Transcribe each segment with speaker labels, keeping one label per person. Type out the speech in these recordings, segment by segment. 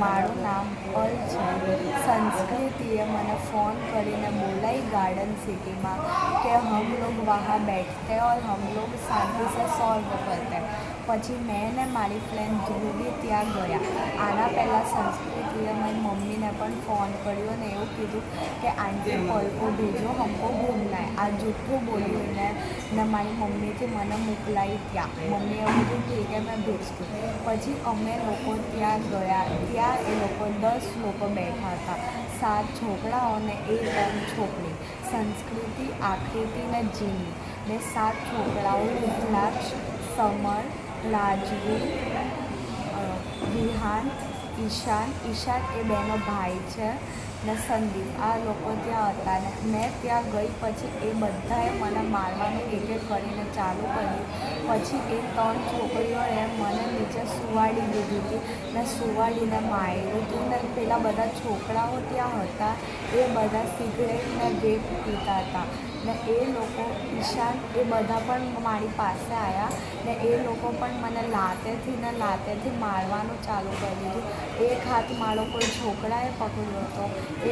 Speaker 1: મારું નામ પલ છે। संस्कृतिए મને फ़ोन કરીને બોलाई गार्डन सिटी में कि हम लोग वहाँ बैठते और हम लोग शांति से सॉल्व करते। પછી મેં ને મારી ફ્રેન્ડ ધ્રુવી ત્યાં ગયા। આના પહેલાં સંસ્કૃતિએ મારી મમ્મીને પણ ફોન કર્યો ને એવું કીધું કે આંટી પલ को भेजो हमको घूमना है। આ જૂઠું બોલ્યું ને મારી મમ્મીથી મને મોકલાઈ ત્યાં। મમ્મીએ એવું કીધું ઠીક है मैं भेजती। પછી અમે લોકો ત્યાં ગયા। ત્યાં એ લોકો 10 લોકો બેઠા હતા, 7 છોકરાઓ ને 1 છોકરી। સંસ્કૃતિ, આકૃતિ ને જીની ને 7 છોકરાઓ રુદ્રાક્ષ, સમર, રાજવી, વિહાન, ઈશાન એ બેનો ભાઈ છે ને સંદીપ। આ લોકો ત્યાં હતા ને મેં ત્યાં ગઈ પછી એ બધાએ મને મારવાનું એક કરીને ચાલુ કર્યું। પછી એ 3 છોકરીઓએ મને નીચે સુવાડી દીધી હતી ને સુવાડીને માર્યું હતું ને પેલા બધા છોકરાઓ ત્યાં હતા એ બધા સિગરેટ ને વેપ પીતા હતા ને એ લોકો ઈશાન એ બધા પણ મારી પાસે આવ્યા ને એ લોકો પણ મને લાતેથી મારવાનું ચાલુ કરી દીધું। એક હાથ મારો કોઈ છોકરાએ પકડ્યો હતો,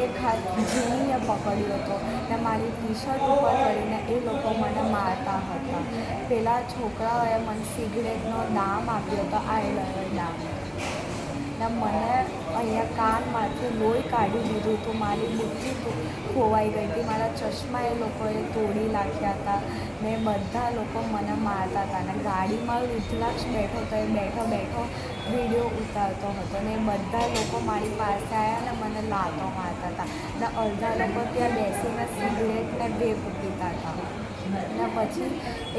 Speaker 1: એક હાથ જીનીએ પકડ્યો હતો ને મારી ટી શર્ટ ઉપર કરીને એ લોકો મને મારતા હતા। પેલા છોકરાઓએ મને સિગરેટનો દામ આપ્યો હતો, આઈલર દામ ને મને અહીંયા કાનમાંથી લોહી કાઢી દીધું હતું। મારી બુદ્ધિ ખોવાઈ ગઈ હતી, મારા ચશ્મા એ લોકોએ તોડી નાખ્યા હતા ને બધા લોકો મને મારતા હતા ને ગાડીમાં રુદ્રાક્ષ બેઠો તો એ બેઠો વિડીયો ઉતારતો હતો ને એ બધા લોકો મારી પાસે આવ્યા ને મને લાતો મારતા હતા ને અડધા લોકો ત્યાં બેસીને સિગરેટ ને વેપ પીતા હતા ને પછી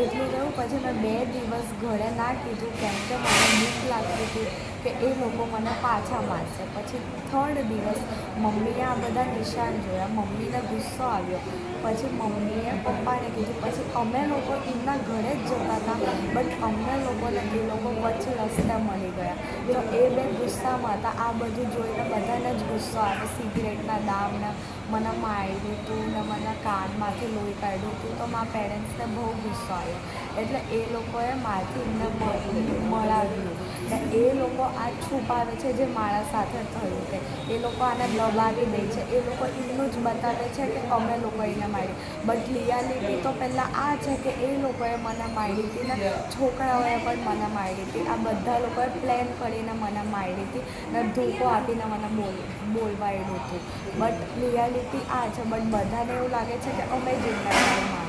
Speaker 1: એટલું થયું। પછી મેં 2 દિવસ ઘરે ના કીધું કેમ કે મને બીક લાગતી હતી કે એ લોકો મને પાછા મારશે। પછી 3rd દિવસ મમ્મીએ આ બધા નિશાન જોયા, મમ્મીને ગુસ્સો આવ્યો। પછી મમ્મીએ પપ્પાને કીધું। પછી અમે લોકો એમના ઘરે જ જતા હતા બટ અમને લોકોને એ લોકો વચ્ચે રસ્તે મળી ગયા તો એ બે ગુસ્સામાં હતા। આ બધું જોઈને બધાને જ ગુસ્સો આવે, સિગરેટના દામને મને માર્યું હતું ને મને કાનમાંથી લોહી કાઢ્યું હતું તો મારા પેરેન્ટ્સને બહુ ગુસ્સો આવ્યો એટલે એ લોકોએ મારથી એમને મળાવ્યું ને એ લોકો આ છુપાવે છે જે મારા સાથે થયું તે। એ લોકો આને દબાવી દે છે, એ લોકો એમનું જ બતાવે છે કે અમે લોકો એને મારી બટ રિયાલિટી તો પહેલાં આ છે કે એ લોકોએ મને મારી હતી ને છોકરાઓએ પણ મને મારી હતી। આ બધા લોકોએ પ્લેન કરીને મને મારી હતી ને ધોકો આપીને મને બોલવાડ્યું હતું બટ રિયાલિટી આ છે। બટ બધાને એવું લાગે છે કે અમે જ એમને મારી